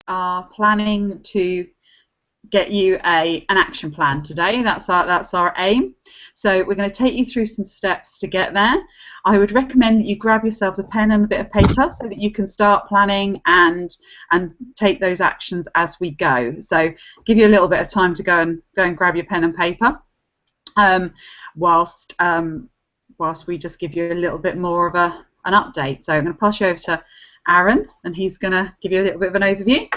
are planning to get you an action plan today. That's our aim. So we're going to take you through some steps to get there. I would recommend that you grab yourselves a pen and a bit of paper so that you can start planning and take those actions as we go. So give you a little bit of time to go and grab your pen and paper, whilst we just give you a little bit more of an update. So I'm going to pass you over to Aaron, and he's going to give you a little bit of an overview.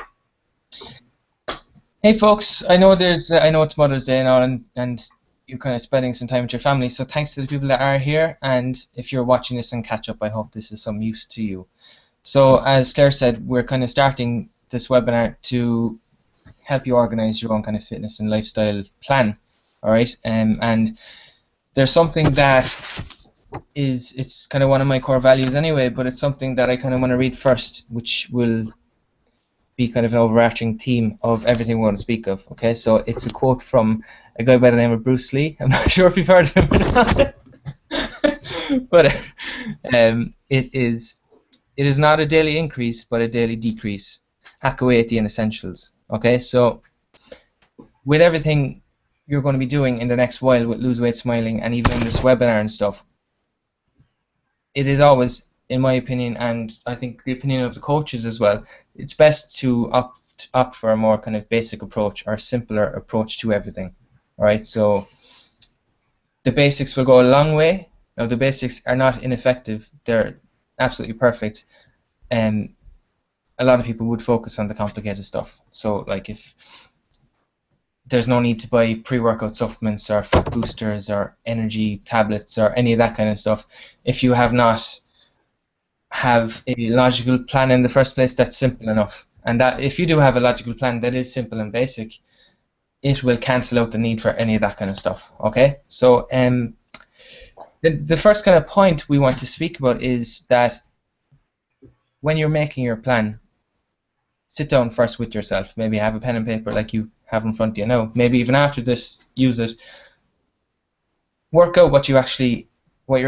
Hey folks, I know it's Mother's Day now, and you're kind of spending some time with your family, so thanks to the people that are here, and if you're watching this and catch up, I hope this is some use to you. So as Claire said, we're kind of starting this webinar to help you organize your own kind of fitness and lifestyle plan, alright? And there's something that it's kind of one of my core values anyway, but it's something that I kind of want to read first, which will be kind of an overarching theme of everything we want to speak of. Okay, so it's a quote from a guy by the name of Bruce Lee. I'm not sure if you've heard of him or not, but it is not a daily increase, but a daily decrease. Hack away at the inessentials. Okay, so with everything you're going to be doing in the next while with Lose Weight Smiling and even in this webinar and stuff, it is always, in my opinion, and I think the opinion of the coaches as well, it's best to opt for a more kind of basic approach or a simpler approach to everything. Alright, so the basics will go a long way. Now the basics are not ineffective, they're absolutely perfect. And a lot of people would focus on the complicated stuff. So like if there's no need to buy pre-workout supplements or fat boosters or energy tablets or any of that kind of stuff, if you have a logical plan in the first place, that's simple enough. And that if you do have a logical plan that is simple and basic, it will cancel out the need for any of that kind of stuff. Okay, so the first kind of point we want to speak about is that when you're making your plan, sit down first with yourself. Maybe have a pen and paper like you have in front of you now. Maybe even after this, use it. Work out what you're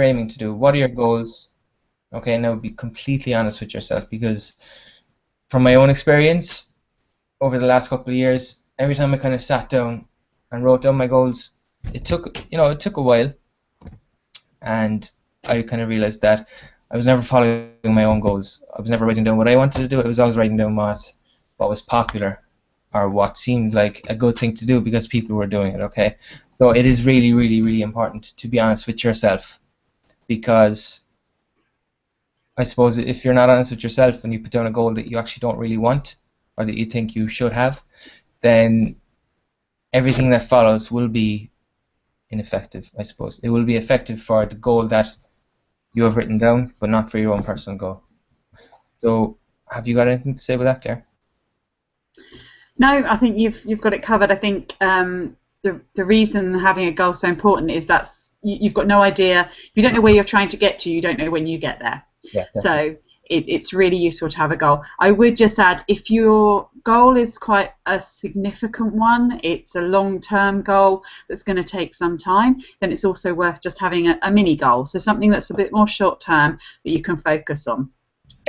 aiming to do. What are your goals? Okay, now be completely honest with yourself, because from my own experience over the last couple of years, every time I kind of sat down and wrote down my goals, it took a while, and I kind of realized that I was never following my own goals. I was never writing down what I wanted to do. I was always writing down what was popular or what seemed like a good thing to do because people were doing it. Okay, so it is really, really, really important to be honest with yourself, because I suppose if you're not honest with yourself and you put down a goal that you actually don't really want or that you think you should have, then everything that follows will be ineffective, I suppose. It will be effective for the goal that you have written down, but not for your own personal goal. So have you got anything to say about that, Claire? No, I think you've got it covered. I think the reason having a goal is so important is that you've got no idea. If you don't know where you're trying to get to, you don't know when you get there. Yeah, so it's really useful to have a goal. I would just add, if your goal is quite a significant one, it's a long-term goal that's going to take some time, then it's also worth just having a mini goal, so something that's a bit more short-term that you can focus on.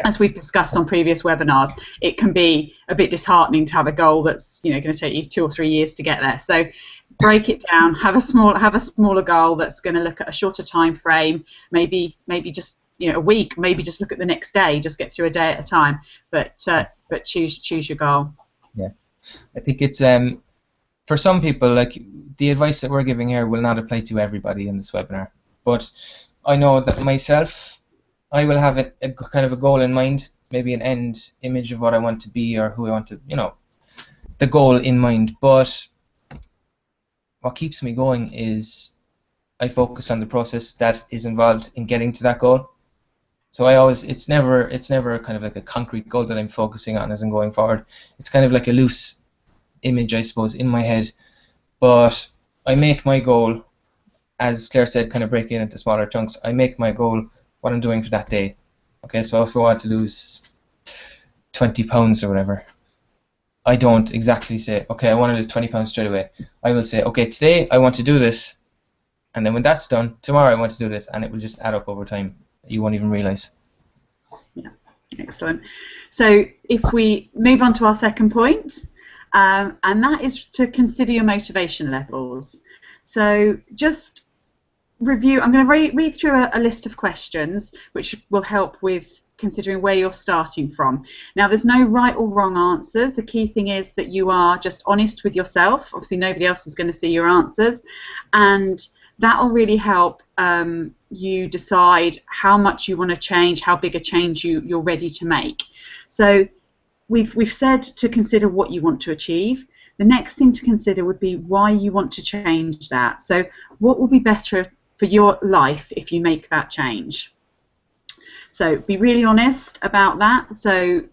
As we've discussed on previous webinars, it can be a bit disheartening to have a goal that's going to take you 2 or 3 years to get there. So break it down, have a smaller goal that's going to look at a shorter time frame, maybe just a week, maybe just look at the next day, just get through a day at a time, but choose your goal. Yeah, I think it's for some people, like the advice that we're giving here will not apply to everybody in this webinar, but I know that myself, I will have a kind of a goal in mind, maybe an end image of what I want to be or who I want to, the goal in mind, but what keeps me going is I focus on the process that is involved in getting to that goal. So it's never kind of like a concrete goal that I'm focusing on as I'm going forward. It's kind of like a loose image, I suppose, in my head. But I make my goal, as Claire said, kind of breaking it into smaller chunks. I make my goal what I'm doing for that day. Okay, so if I want to lose 20 pounds or whatever, I don't exactly say, okay, I want to lose 20 pounds straight away. I will say, okay, today I want to do this, and then when that's done, tomorrow I want to do this, and it will just add up over time. You won't even realize. Yeah, Excellent. So if we move on to our second point, and that is to consider your motivation levels. So just review, I'm going to read through a list of questions which will help with considering where you're starting from. Now, there's no right or wrong answers. The key thing is that you are just honest with yourself. Obviously, nobody else is going to see your answers, and that will really help you decide how much you want to change, how big a change you're ready to make. So we've said to consider what you want to achieve. The next thing to consider would be why you want to change that. So what will be better for your life if you make that change? So be really honest about that. So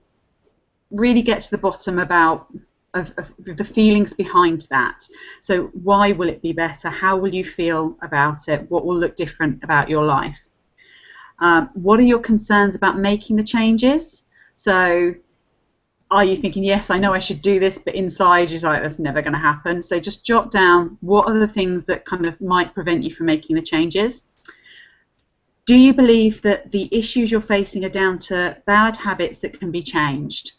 really get to the bottom of the feelings behind that. So why will it be better? How will you feel about it? What will look different about your life? What are your concerns about making the changes? So are you thinking, yes, I know I should do this, but inside you're like, that's never going to happen. So just jot down what are the things that kind of might prevent you from making the changes. Do you believe that the issues you're facing are down to bad habits that can be changed?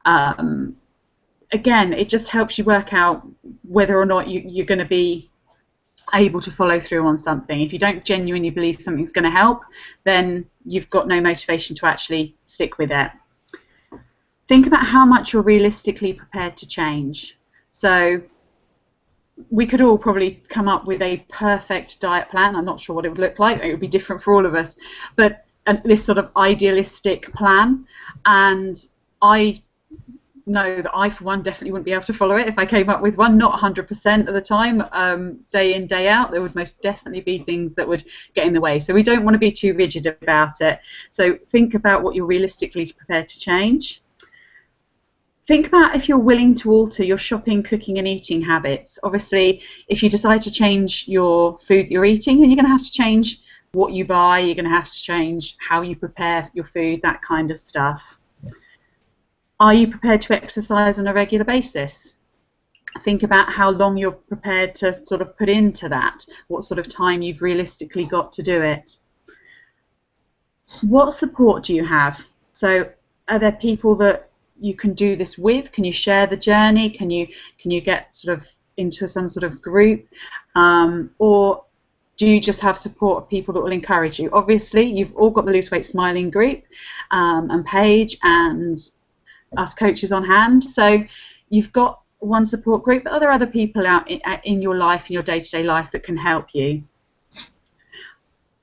Again, it just helps you work out whether or not you're going to be able to follow through on something. If you don't genuinely believe something's going to help, then you've got no motivation to actually stick with it. Think about how much you're realistically prepared to change. So we could all probably come up with a perfect diet plan. I'm not sure what it would look like. It would be different for all of us. But this sort of idealistic plan, and I know that I, for one, definitely wouldn't be able to follow it if I came up with one, not 100% of the time, day in, day out. There would most definitely be things that would get in the way. So we don't want to be too rigid about it. So think about what you're realistically prepared to change. Think about if you're willing to alter your shopping, cooking and eating habits. Obviously, if you decide to change your food that you're eating, then you're going to have to change what you buy, you're going to have to change how you prepare your food, that kind of stuff. Are you prepared to exercise on a regular basis? Think about how long you're prepared to sort of put into that, what sort of time you've realistically got to do it. What support do you have? So are there people that you can do this with? Can you share the journey? Can you get sort of into some sort of group? Or do you just have support of people that will encourage you? Obviously, you've all got the Lose Weight Smiling group and Paige and us coaches on hand. So you've got one support group, but are there other people out in your life, in your day-to-day life, that can help you?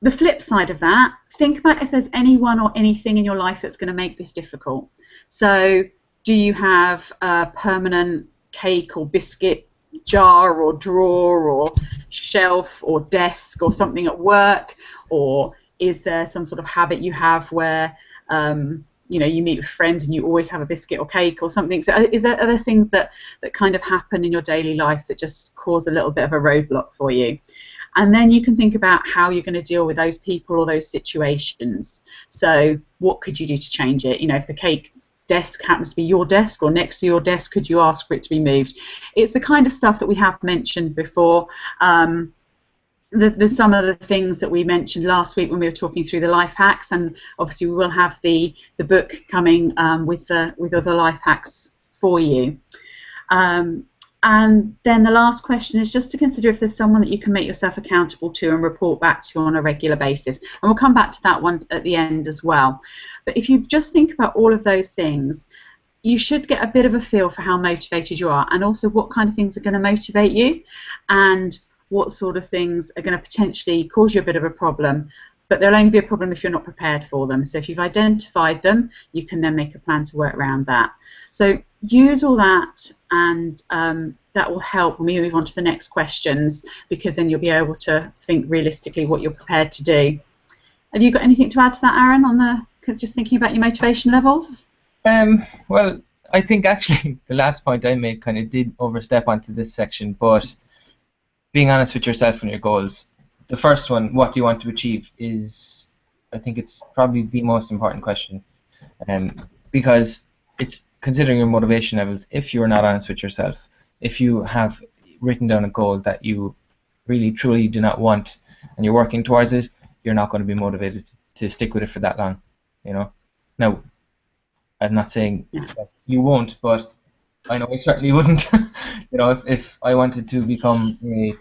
The flip side of that, think about if there's anyone or anything in your life that's going to make this difficult. So do you have a permanent cake or biscuit jar or drawer or shelf or desk or something at work? Or is there some sort of habit you have where you know, you meet with friends and you always have a biscuit or cake or something? So are there other things that kind of happen in your daily life that just cause a little bit of a roadblock for you? And then you can think about how you're going to deal with those people or those situations. So what could you do to change it? You know, if the cake desk happens to be your desk or next to your desk, could you ask for it to be moved? It's the kind of stuff that we have mentioned before. There's some of the things that we mentioned last week when we were talking through the life hacks, and obviously we will have the book coming with other life hacks for you. And then the last question is just to consider if there's someone that you can make yourself accountable to and report back to on a regular basis. And we'll come back to that one at the end as well. But if you just think about all of those things, you should get a bit of a feel for how motivated you are, and also what kind of things are going to motivate you, and what sort of things are going to potentially cause you a bit of a problem. But they'll only be a problem if you're not prepared for them. So if you've identified them, you can then make a plan to work around that. So use all that, and that will help when we move on to the next questions, because then you'll be able to think realistically what you're prepared to do. Have you got anything to add to that, Aaron, on just thinking about your motivation levels? Well, I think actually the last point I made kind of did overstep onto this section, but being honest with yourself and your goals. The first one, what do you want to achieve, is, I think it's probably the most important question, because it's considering your motivation levels. If you're not honest with yourself, if you have written down a goal that you really truly do not want and you're working towards it, you're not going to be motivated to stick with it for that long, you know. Now, I'm not saying Yeah. that you won't, but I know I certainly wouldn't. You know, if I wanted to become a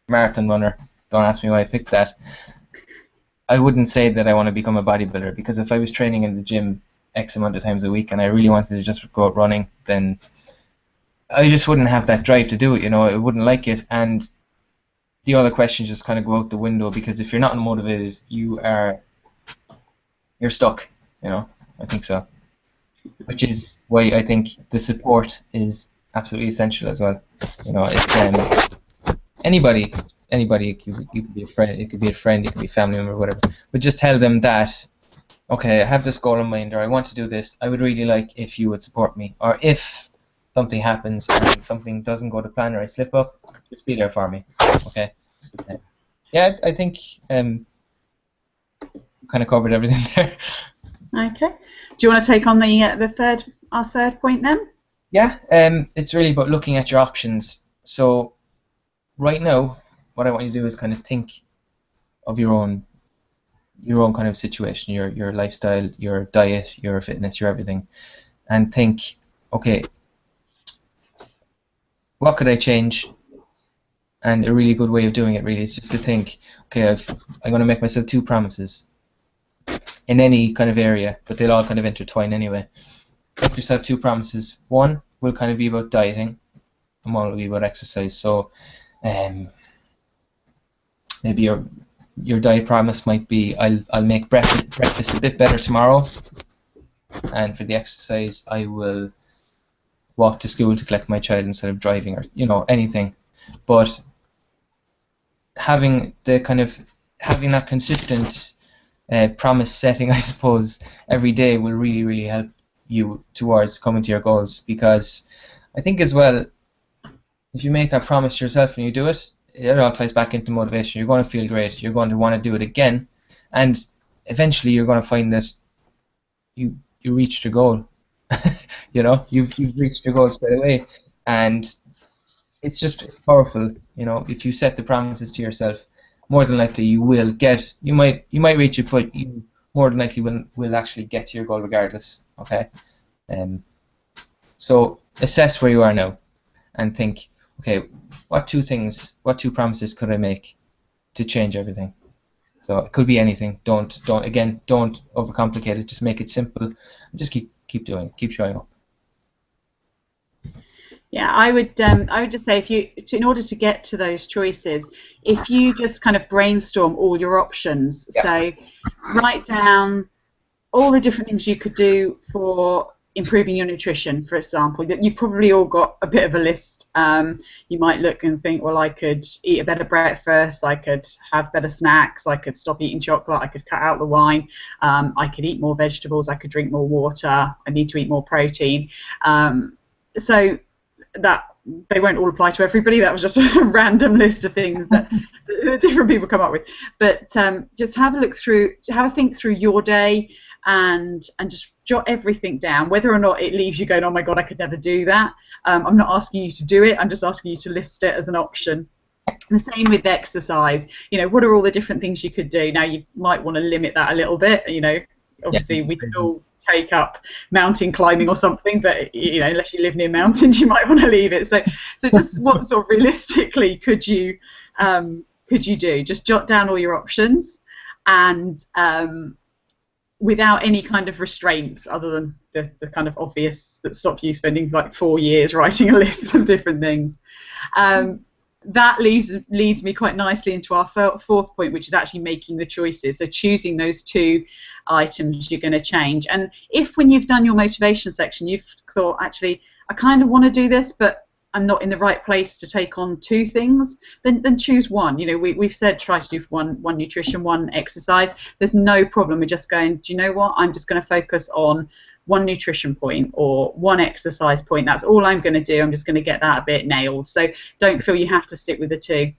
marathon runner, don't ask me why I picked that. I wouldn't say that I want to become a bodybuilder, because if I was training in the gym X amount of times a week and I really wanted to just go out running, then I just wouldn't have that drive to do it. You know, I wouldn't like it, and the other questions just kind of go out the window, because if you're not motivated, you're stuck. You know, I think so. Which is why I think the support is absolutely essential as well. You know, it's anybody, you could be a friend, it could be a friend, it could be a family member, whatever. But just tell them that, okay, I have this goal in mind, or I want to do this. I would really like if you would support me, or if something happens and something doesn't go to plan, or I slip up, just be there for me. Okay. Yeah, I think kind of covered everything there. Okay. Do you want to take on our third point then? Yeah, it's really about looking at your options. So right now, what I want you to do is kind of think of your own kind of situation, your lifestyle, your diet, your fitness, your everything, and think, okay, what could I change? And a really good way of doing it really is just to think, okay, I'm going to make myself 2 promises in any kind of area, but they'll all kind of intertwine anyway. Make yourself 2 promises. One will kind of be about dieting, and one will be about exercise. So maybe your diet promise might be, I'll make breakfast a bit better tomorrow, and for the exercise I will walk to school to collect my child instead of driving, or anything. But having that consistent promise setting, I suppose, every day will really, really help you towards coming to your goals, because I think as well, if you make that promise to yourself and you do it, it all ties back into motivation. You're going to feel great. You're going to want to do it again, and eventually you're going to find that you reached your goal. You've reached your goal straight away, and it's powerful. If you set the promises to yourself, more than likely you might reach it, but you more than likely will actually get to your goal regardless. Okay, so assess where you are now, and think, okay, what 2 promises could I make to change everything? So it could be anything. Don't overcomplicate it. Just make it simple, and just keep doing it. Keep showing up. Yeah, I would just say, in order to get to those choices, if you just kind of brainstorm all your options, so write down all the different things you could do for improving your nutrition, for example. That you've probably all got a bit of a list. You might look and think, well, I could eat a better breakfast, I could have better snacks, I could stop eating chocolate, I could cut out the wine, I could eat more vegetables, I could drink more water, I need to eat more protein. So that they won't all apply to everybody. That was just a random list of things that different people come up with. But just have a think through your day, and just jot everything down, whether or not it leaves you going, oh my god, I could never do that. I'm not asking you to do it, I'm just asking you to list it as an option. The same with exercise. What are all the different things you could do? Now you might want to limit that a little bit. Obviously we could all take up mountain climbing or something, but unless you live near mountains, you might want to leave it. So just what sort of realistically could you do? Just jot down all your options, and without any kind of restraints other than the kind of obvious that stop you spending like 4 years writing a list of different things. That leads me quite nicely into our 4th point, which is actually making the choices. So choosing those 2 items you're going to change. And if when you've done your motivation section, you've thought, actually, I kind of want to do this, but I'm not in the right place to take on 2 things, then choose one. We've said try to do one nutrition, 1 exercise. There's no problem with just going, do you know what? I'm just going to focus on 1 nutrition point or 1 exercise point. That's all I'm going to do. I'm just going to get that a bit nailed. So don't feel you have to stick with the 2.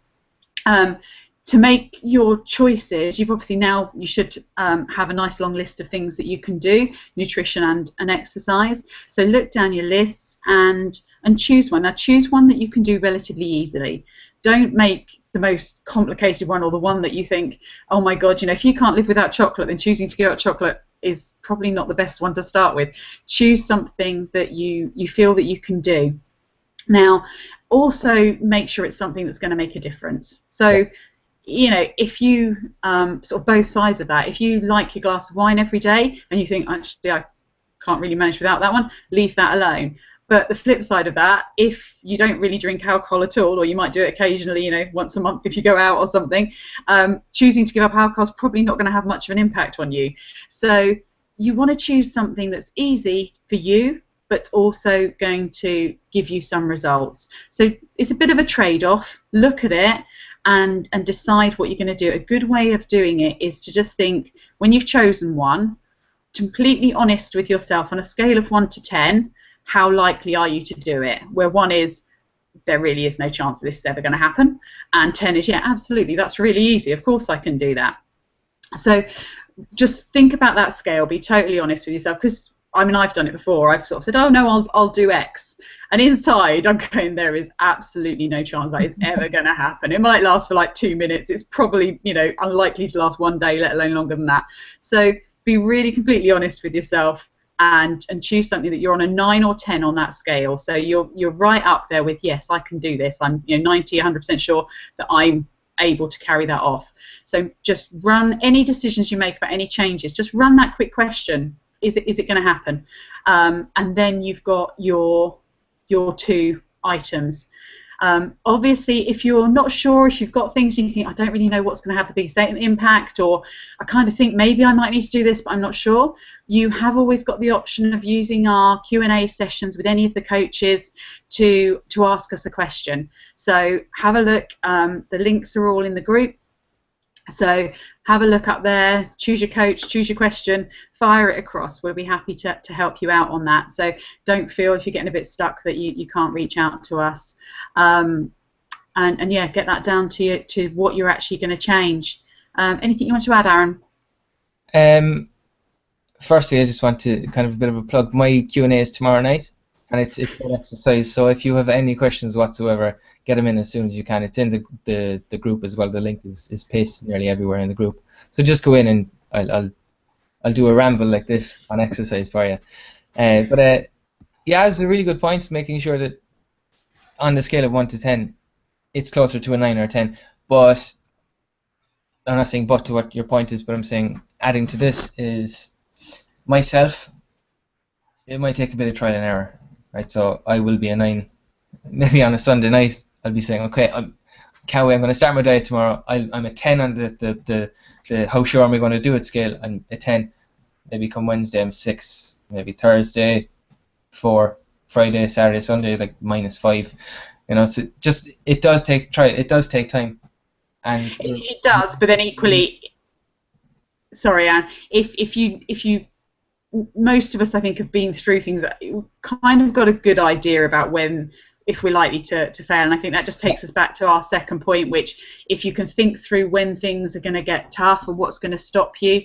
To make your choices, you should have a nice long list of things that you can do, nutrition and exercise. So look down your lists and choose one. Now choose one that you can do relatively easily. Don't make the most complicated one, or the one that you think, oh my god, if you can't live without chocolate, then choosing to give up chocolate is probably not the best one to start with. Choose something that you feel that you can do. Now, also make sure it's something that's going to make a difference. So, if you sort of both sides of that, if you like your glass of wine every day and you think, actually, I can't really manage without that one, leave that alone. But the flip side of that, if you don't really drink alcohol at all, or you might do it occasionally, once a month if you go out or something, choosing to give up alcohol is probably not going to have much of an impact on you. So you want to choose something that's easy for you, but also going to give you some results. So it's a bit of a trade-off. Look at it and decide what you're going to do. A good way of doing it is to just think, when you've chosen one, completely honest with yourself on a scale of 1 to 10, how likely are you to do it? Where 1 is, there really is no chance that this is ever going to happen, and 10 is, yeah, absolutely, that's really easy, of course I can do that. So just think about that scale, be totally honest with yourself, because I mean, I've done it before. I've sort of said, oh no, I'll do X, and inside I'm going, there is absolutely no chance that is ever going to happen. It might last for like 2 minutes. It's probably, unlikely to last 1 day, let alone longer than that. So be really completely honest with yourself and choose something that you're on a 9 or 10 on that scale. So you're right up there with, yes, I can do this. I'm 90, 100% sure that I'm able to carry that off. So just run any decisions you make about any changes. Just run that quick question. Is it going to happen? And then you've got your 2 items. Obviously, if you're not sure, if you've got things and you think, I don't really know what's going to have the biggest impact, or I kind of think maybe I might need to do this, but I'm not sure, you have always got the option of using our Q&A sessions with any of the coaches to ask us a question. So have a look. The links are all in the group. So have a look up there, choose your coach, choose your question, fire it across. We'll be happy to help you out on that. So don't feel, if you're getting a bit stuck, that you can't reach out to us. And yeah, get that down to what you're actually going to change. Anything you want to add, Aaron? Firstly, I just want to kind of a bit of a plug. My Q&A is tomorrow night, and it's an exercise. So if you have any questions whatsoever, get them in as soon as you can. It's in the group as well. The link is pasted nearly everywhere in the group. So just go in and I'll do a ramble like this on exercise for you. But yeah, it's a really good point, making sure that on the scale of 1 to 10, it's closer to a 9 or a 10. But I'm not saying but to what your point is, but I'm saying adding to this is myself. It might take a bit of trial and error, right? So I will be a 9. Maybe on a Sunday night, I'll be saying, okay, can't wait, I'm going to start my diet tomorrow. I'm a 10 on the how sure am I going to do it scale. I'm a 10. Maybe come Wednesday, I'm 6. Maybe Thursday, 4. Friday, Saturday, Sunday, like -5. So just it does take time. And it does, but then equally, sorry, Anne, if you most of us, I think, have been through things that kind of got a good idea about if we're likely to fail, and I think that just takes us back to our second point, which if you can think through when things are going to get tough and what's going to stop you,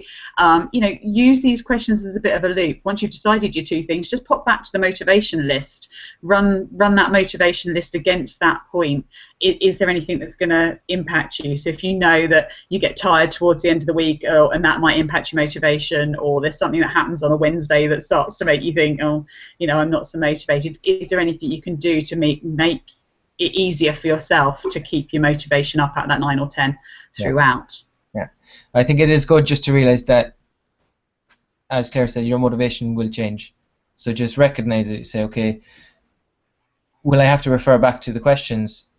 use these questions as a bit of a loop. Once you've decided your 2 things, just pop back to the motivation list, run that motivation list against that point. Is there anything that's going to impact you? So if you know that you get tired towards the end of the week, and that might impact your motivation, or there's something that happens on a Wednesday that starts to make you think, I'm not so motivated, is there anything you can do to make it easier for yourself to keep your motivation up at that 9 or 10 throughout? Yeah, I think it is good just to realize that, as Claire said, your motivation will change. So just recognize it. Say, okay, will I have to refer back to the questions,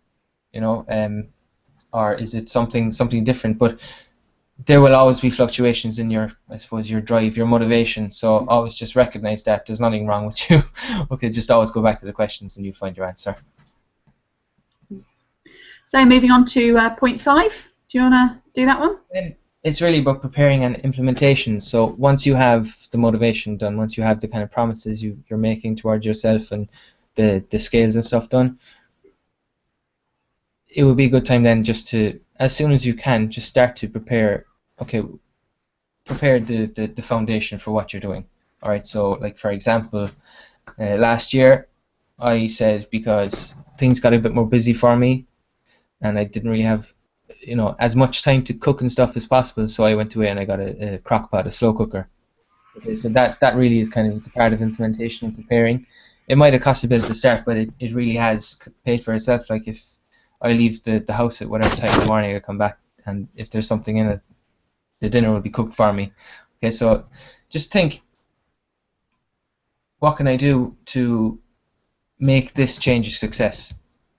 or is it something different? But there will always be fluctuations in your drive, your motivation. So always just recognize that there's nothing wrong with you. Okay, just always go back to the questions and you'll find your answer. So moving on to point 5. Do you want to do that one? It's really about preparing and implementation. So once you have the motivation done, once you have the kind of promises you're making towards yourself and the scales and stuff done, it would be a good time then just to, as soon as you can, just start to prepare the foundation for what you're doing. All right, so like for example, last year I said, because things got a bit more busy for me and I didn't really have as much time to cook and stuff as possible, so I went away and I got a crock pot, a slow cooker. Okay, so that really is kind of, it's a part of implementation and preparing. It might have cost a bit at the start, but it really has paid for itself. Like if I leave the house at whatever time in the morning, I come back, and if there's something in it, the dinner will be cooked for me. Okay, so just think, what can I do to make this change a success?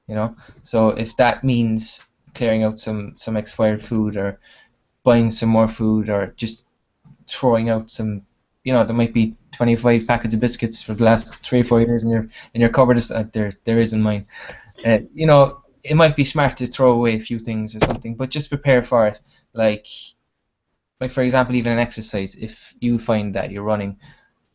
You know, so if that means clearing out some expired food, or buying some more food, or just throwing out some, you know, there might be 25 packets of biscuits for the last 3 or 4 years in your cupboard. There is in mine. You know, it might be smart to throw away a few things or something, but just prepare for it. Like for example, even an exercise. If you find that you're running,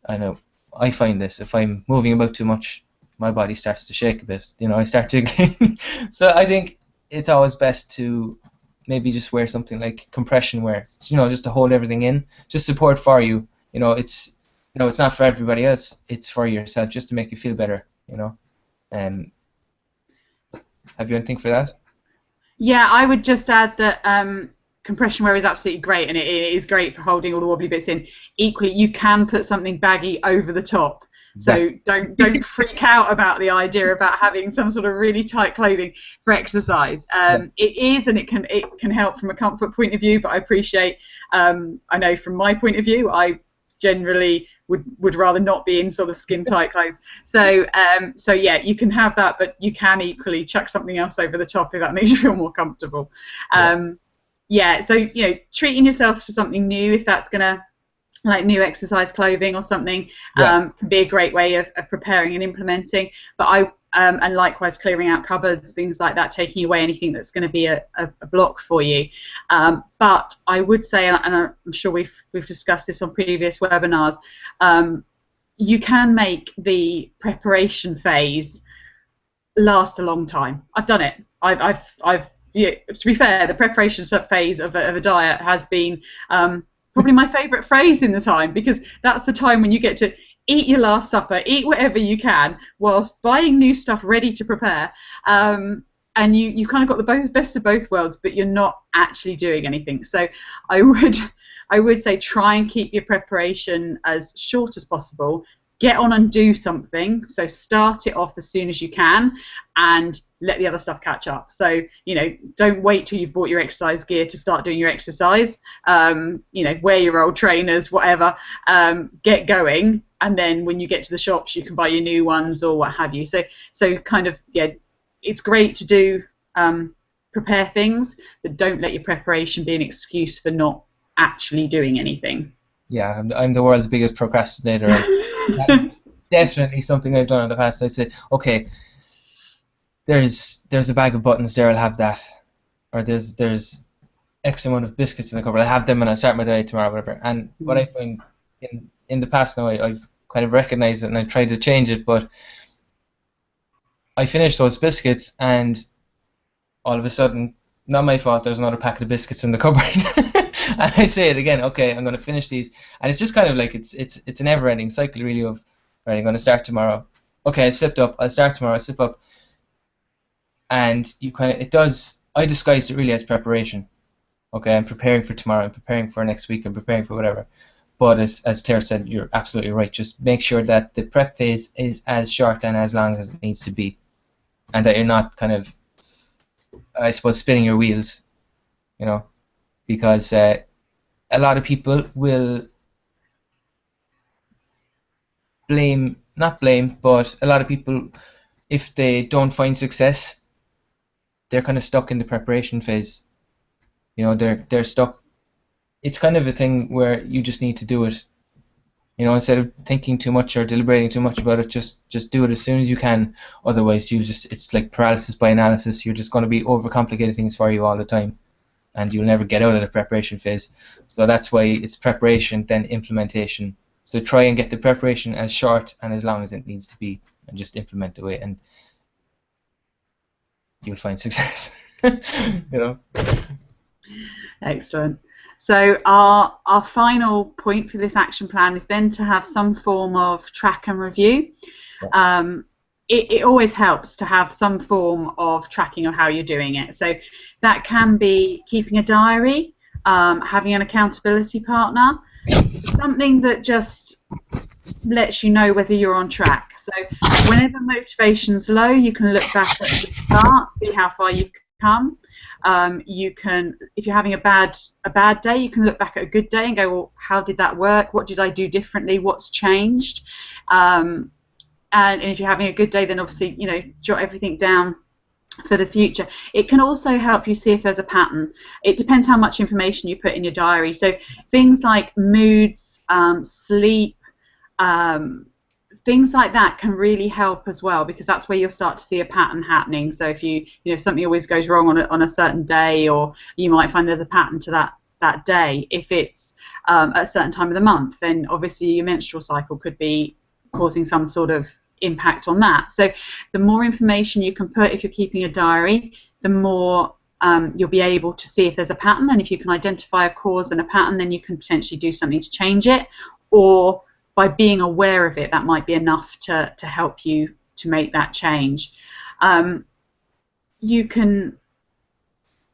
I know I find this, if I'm moving about too much, my body starts to shake a bit. You know, I start jiggling. So I think it's always best to maybe just wear something like compression wear. You know, just to hold everything in, just support for you. You know, it's not for everybody else. It's for yourself, just to make you feel better. You know, have you anything for that? Yeah, I would just add that compression wear is absolutely great, and it is great for holding all the wobbly bits in. Equally, you can put something baggy over the top. So don't freak out about the idea about having some sort of really tight clothing for exercise. It is, and it can help from a comfort point of view. But I appreciate, I know from my point of view, I generally would rather not be in sort of skin tight clothes. So yeah, you can have that, but you can equally chuck something else over the top if that makes you feel more comfortable. Yeah, so you know, treating yourself to something new, if that's gonna, like new exercise clothing or something, can be a great way of preparing and implementing. But and likewise clearing out cupboards, things like that, taking away anything that's going to be a block for you. But I would say, and I'm sure we've discussed this on previous webinars, you can make the preparation phase last a long time. I've done it. Yeah, to be fair, the preparation phase of a diet has been probably my favourite phase in the time, because that's the time when you get to eat your last supper, eat whatever you can, whilst buying new stuff ready to prepare, and you kind of got the best of both worlds, but you're not actually doing anything. So I would say try and keep your preparation as short as possible. Get on and do something. So start it off as soon as you can, and let the other stuff catch up. So, you know, don't wait till you've bought your exercise gear to start doing your exercise. You know, wear your old trainers, whatever. Get going, and then when you get to the shops, you can buy your new ones or what have you. So kind of, yeah, it's great to do prepare things, but don't let your preparation be an excuse for not actually doing anything. Yeah, I'm the world's biggest procrastinator. That's definitely something I've done in the past. I say, okay, there's a bag of buttons there, I'll have that. Or there's X amount of biscuits in the cupboard, I'll have them and I'll start my day tomorrow, whatever. And what I find in the past now, I've kind of recognized it and I've tried to change it, but I finish those biscuits and all of a sudden, not my fault, there's another packet of biscuits in the cupboard. And I say it again, okay, I'm going to finish these, and it's just kind of like it's a never-ending cycle, really, of, right, I'm going to start tomorrow. Okay, I've slipped up. I'll start tomorrow. I slip up, and you kind of I disguised it really as preparation. Okay, I'm preparing for tomorrow. I'm preparing for next week. I'm preparing for whatever. But as Tara said, you're absolutely right. Just make sure that the prep phase is as short and as long as it needs to be, and that you're not kind of, I suppose, spinning your wheels, you know. Because a lot of people will not blame, but a lot of people, if they don't find success, they're kind of stuck in the preparation phase. You know, they're stuck. It's kind of a thing where you just need to do it. You know, instead of thinking too much or deliberating too much about it, just do it as soon as you can. Otherwise, it's like paralysis by analysis. You're just going to be overcomplicating things for you all the time, and you'll never get out of the preparation phase. So that's why it's preparation, then implementation. So try and get the preparation as short and as long as it needs to be, and just implement the way, and you'll find success. You know. Excellent. So our final point for this action plan is then to have some form of track and review. Yeah. It always helps to have some form of tracking of how you're doing it. So that can be keeping a diary, having an accountability partner, something that just lets you know whether you're on track. So whenever motivation's low, you can look back at the start, see how far you've come. You can, if you're having a bad day, you can look back at a good day and go, well, how did that work? What did I do differently? What's changed? And if you're having a good day, then obviously, you know, jot everything down for the future. It can also help you see if there's a pattern. It depends how much information you put in your diary. So things like moods, sleep, things like that can really help as well, because that's where you'll start to see a pattern happening. So if you know, something always goes wrong on a certain day, or you might find there's a pattern to that day. If it's at a certain time of the month, then obviously your menstrual cycle could be causing some sort of impact on that. So the more information you can put, if you're keeping a diary, the more you'll be able to see if there's a pattern, and if you can identify a cause and a pattern, then you can potentially do something to change it, or by being aware of it, that might be enough to help you to make that change. You can,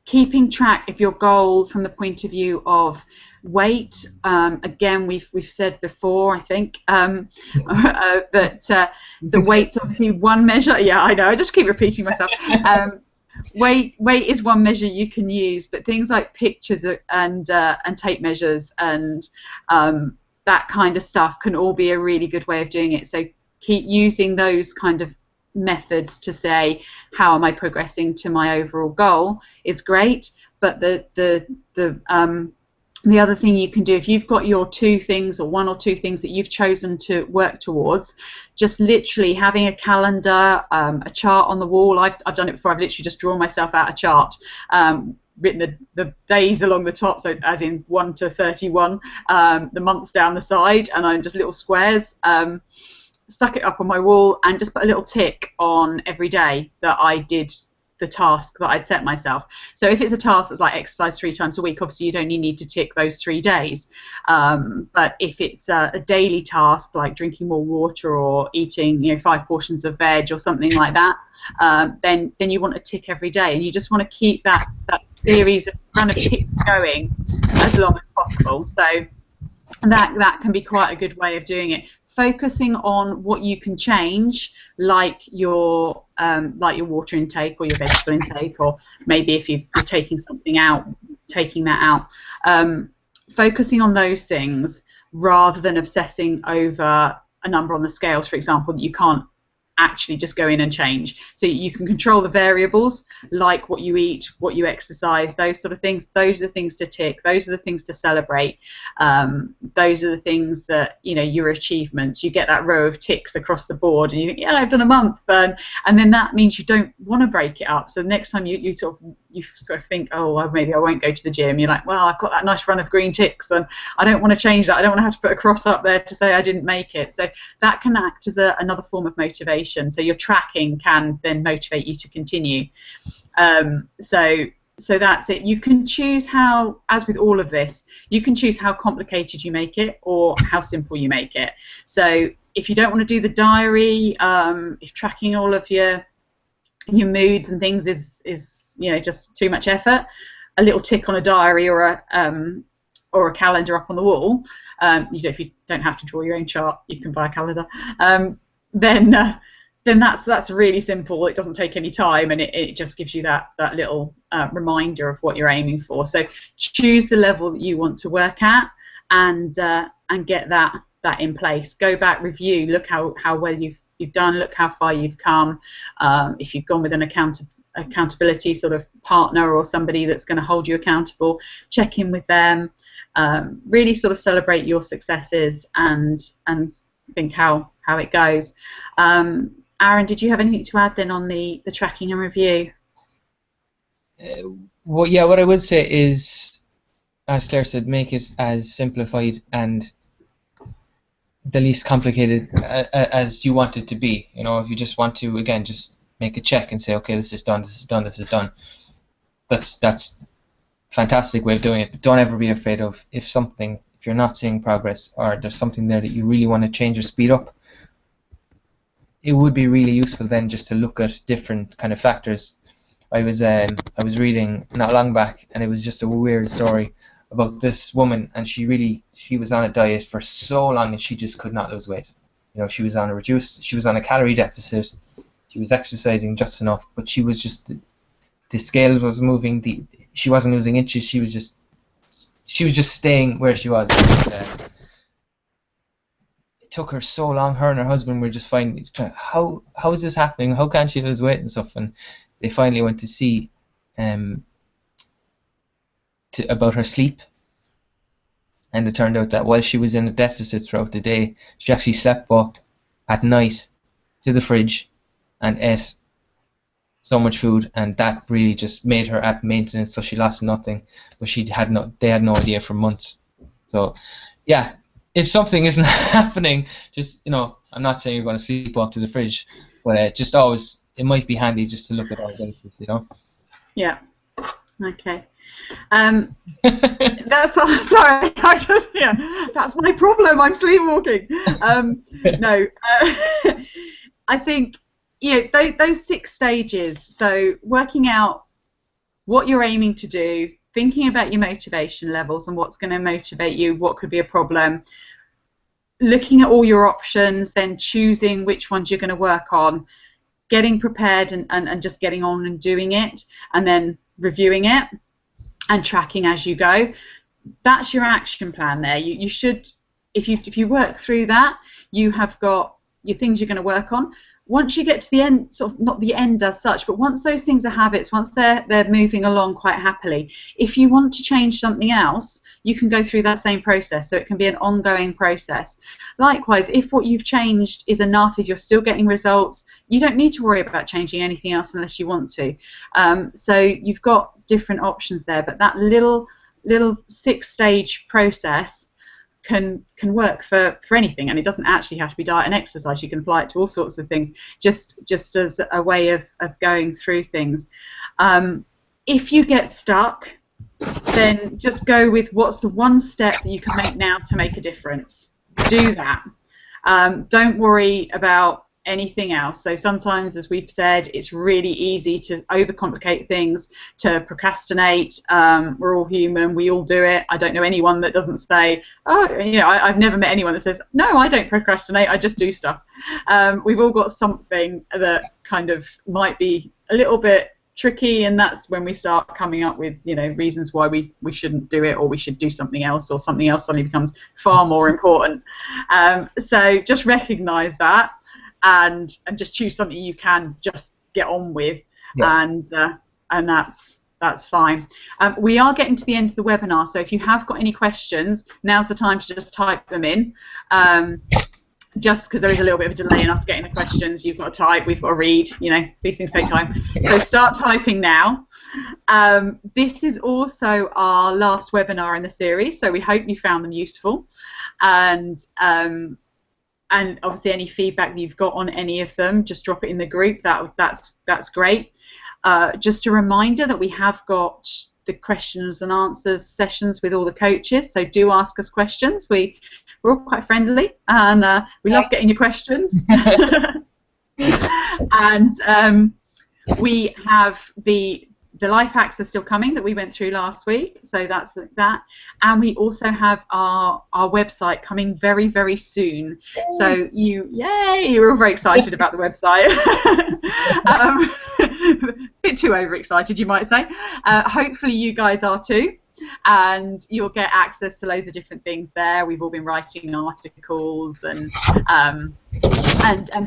keeping track of your goal from the point of view of weight, again, we've said before, I think, that the weight's obviously one measure. Yeah, I know, I just keep repeating myself. Weight is one measure you can use, but things like pictures and tape measures and that kind of stuff can all be a really good way of doing it. So keep using those kind of methods to say, how am I progressing to my overall goal, is great. But the other thing you can do, if you've got your two things or one or two things that you've chosen to work towards, just literally having a calendar, a chart on the wall. I've done it before. I've literally just drawn myself out a chart, written the days along the top, so as in 1 to 31, the months down the side, and I'm just little squares. Stuck it up on my wall and just put a little tick on every day that I did the task that I'd set myself. So if it's a task that's like exercise 3 times a week, obviously you'd only need to tick those 3 days. But if it's a daily task like drinking more water or eating, you know, 5 portions of veg or something like that, then you want to tick every day, and you just want to keep that series of kind of ticks going as long as possible. So that can be quite a good way of doing it. Focusing on what you can change, like your water intake or your vegetable intake, or maybe if you're taking something out, taking that out. Focusing on those things rather than obsessing over a number on the scales, for example, that you can't actually just go in and change. So you can control the variables, like what you eat, what you exercise, those sort of things. Those are the things to tick. Those are the things to celebrate. Those are the things that, you know, your achievements. You get that row of ticks across the board, and you think, yeah, I've done a month, and then that means you don't want to break it up. So the next time you sort of think, oh, well, maybe I won't go to the gym. You're like, well, I've got that nice run of green ticks, and I don't want to change that. I don't want to have to put a cross up there to say I didn't make it. So that can act as another form of motivation. So your tracking can then motivate you to continue. So that's it. You can choose how, as with all of this, you can choose how complicated you make it or how simple you make it. So if you don't want to do the diary, if tracking all of your moods and things is you know, just too much effort, a little tick on a diary or a calendar up on the wall. If you don't have to draw your own chart, you can buy a calendar. Then that's really simple. It doesn't take any time, and it just gives you that little reminder of what you're aiming for. So choose the level that you want to work at, and get that in place. Go back, review, look how well you've done, look how far you've come. If you've gone with an accountability sort of partner or somebody that's going to hold you accountable, check in with them. Really sort of celebrate your successes and think how it goes. Aaron, did you have anything to add then on the tracking and review? Well, yeah, what I would say is, as Claire said, make it as simplified and the least complicated as you want it to be. You know, if you just want to, again, just make a check and say, okay, this is done, this is done, this is done. That's a fantastic way of doing it. But don't ever be afraid of if you're not seeing progress, or there's something there that you really want to change or speed up. It would be really useful then just to look at different kind of factors. I was reading not long back, and it was just a weird story about this woman, and she was on a diet for so long, and she just could not lose weight. You know, she was on a calorie deficit. She was exercising just enough, but she was just the scale was moving. She wasn't losing inches. She was just staying where she was. And, it took her so long. Her and her husband were just finding, how is this happening? How can't she lose weight and stuff? And they finally went to see about her sleep, and it turned out that while she was in a deficit throughout the day, she actually sleepwalked at night to the fridge and ate so much food, and that really just made her at maintenance, so she lost nothing, but they had no idea for months. So yeah, if something isn't happening, just, you know, I'm not saying you're going to sleepwalk to the fridge, but just always, it might be handy just to look at all bases, you know. Yeah. Okay. That's sorry. That's my problem. I'm sleepwalking. No. I think, you know, those 6 stages. So working out what you're aiming to do, thinking about your motivation levels and what's going to motivate you, what could be a problem, looking at all your options, then choosing which ones you're going to work on, getting prepared and just getting on and doing it, and then reviewing it and tracking as you go. That's your action plan there. You should, if you work through that, you have got your things you're going to work on. Once you get to the end, sort of not the end as such, but once those things are habits, once they're moving along quite happily, if you want to change something else, you can go through that same process. So it can be an ongoing process. Likewise, if what you've changed is enough, if you're still getting results, you don't need to worry about changing anything else unless you want to. So you've got different options there, but that little 6-stage process can work for anything, and it doesn't actually have to be diet and exercise. You can apply it to all sorts of things, just as a way of going through things. If you get stuck, then just go with what's the one step that you can make now to make a difference. Do that. Don't worry about anything else. So sometimes, as we've said, it's really easy to overcomplicate things, to procrastinate. We're all human. We all do it. I don't know anyone that doesn't say, oh, you know, I've never met anyone that says, no, I don't procrastinate, I just do stuff. We've all got something that kind of might be a little bit tricky, and that's when we start coming up with, you know, reasons why we shouldn't do it, or we should do something else, or something else suddenly becomes far more important. So just recognize that, and just choose something you can just get on with. Yeah. And that's fine. We are getting to the end of the webinar, so if you have got any questions, now's the time to just type them in. Just because there is a little bit of a delay in us getting the questions, you've got to type, we've got to read, you know, these things take time. So start typing now. This is also our last webinar in the series, so we hope you found them useful. And obviously any feedback that you've got on any of them, just drop it in the group. That's great. Just a reminder that we have got the questions and answers sessions with all the coaches, so do ask us questions. We're all quite friendly, and we love getting your questions. And we have the life hacks are still coming that we went through last week, so that's that. And we also have our website coming very, very soon. Yay. So you're all very excited about the website. A bit too overexcited, you might say. Hopefully you guys are too, and you'll get access to loads of different things there. We've all been writing articles and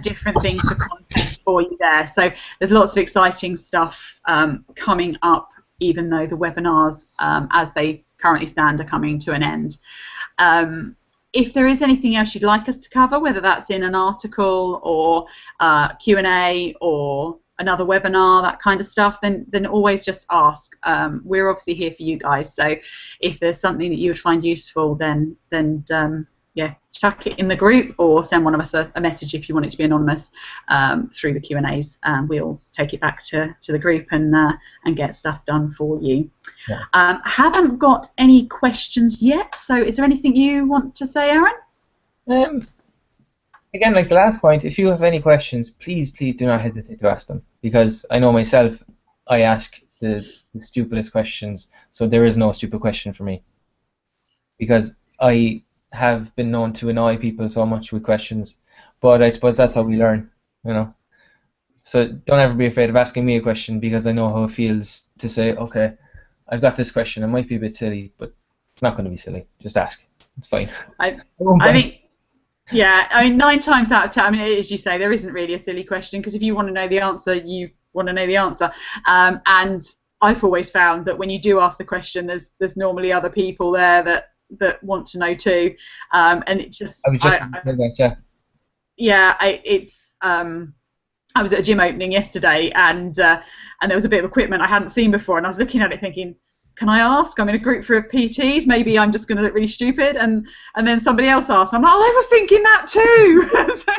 different things for content for you there. So there's lots of exciting stuff coming up, even though the webinars, as they currently stand, are coming to an end. If there is anything else you'd like us to cover, whether that's in an article or Q&A or another webinar, that kind of stuff, then always just ask. We're obviously here for you guys, so if there's something that you would find useful, then yeah, chuck it in the group, or send one of us a message if you want it to be anonymous through the Q&As, and we'll take it back to the group and get stuff done for you. Yeah. Haven't got any questions yet, so is there anything you want to say, Aaron? Again, like the last point, if you have any questions, please do not hesitate to ask them, because I know myself, I ask the stupidest questions, so there is no stupid question for me. because I have been known to annoy people so much with questions. But I suppose that's how we learn, you know. So don't ever be afraid of asking me a question, because I know how it feels to say, okay, I've got this question. It might be a bit silly, but it's not going to be silly. Just ask. It's fine. I won't I bite. think, yeah, I mean, 9 times out of 10, I mean, as you say, there isn't really a silly question, because if you want to know the answer, you want to know the answer. And I've always found that when you do ask the question, there's normally other people there that want to know too. And it's just, I was just going to say that, yeah. yeah, I was at a gym opening yesterday, and there was a bit of equipment I hadn't seen before, and I was looking at it thinking, can I ask? I'm in a group for PTs. Maybe I'm just going to look really stupid. And then somebody else asked. I'm like, oh, I was thinking that too. So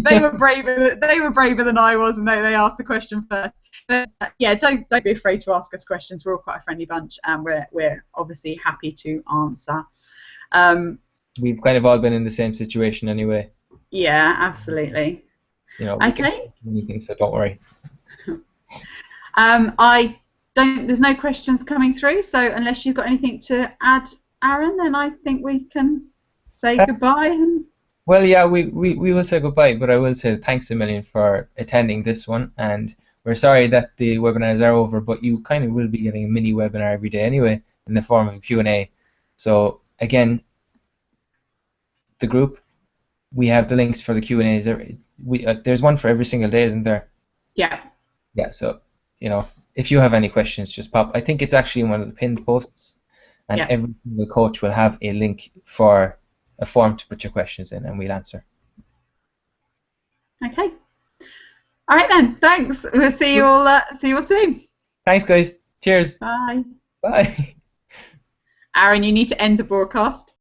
they were braver. They were braver than I was, and they asked the question first. But yeah, don't be afraid to ask us questions. We're all quite a friendly bunch, and we're obviously happy to answer. We've kind of all been in the same situation anyway. Yeah, absolutely. You know, we Okay. can do anything, so don't worry. There's no questions coming through, so unless you've got anything to add, Aaron, then I think we can say goodbye. Well, yeah, we will say goodbye, but I will say thanks a million for attending this one, and we're sorry that the webinars are over, but you kind of will be getting a mini webinar every day anyway, in the form of a Q&A. So again, the group, we have the links for the Q&As. There's one for every single day, isn't there? Yeah. Yeah, so, you know, if you have any questions, just pop. I think it's actually in one of the pinned posts, and every single coach will have a link for a form to put your questions in, and we'll answer. Okay. All right then. Thanks. We'll see you all. See you all soon. Thanks, guys. Cheers. Bye. Bye. Aaron, you need to end the broadcast.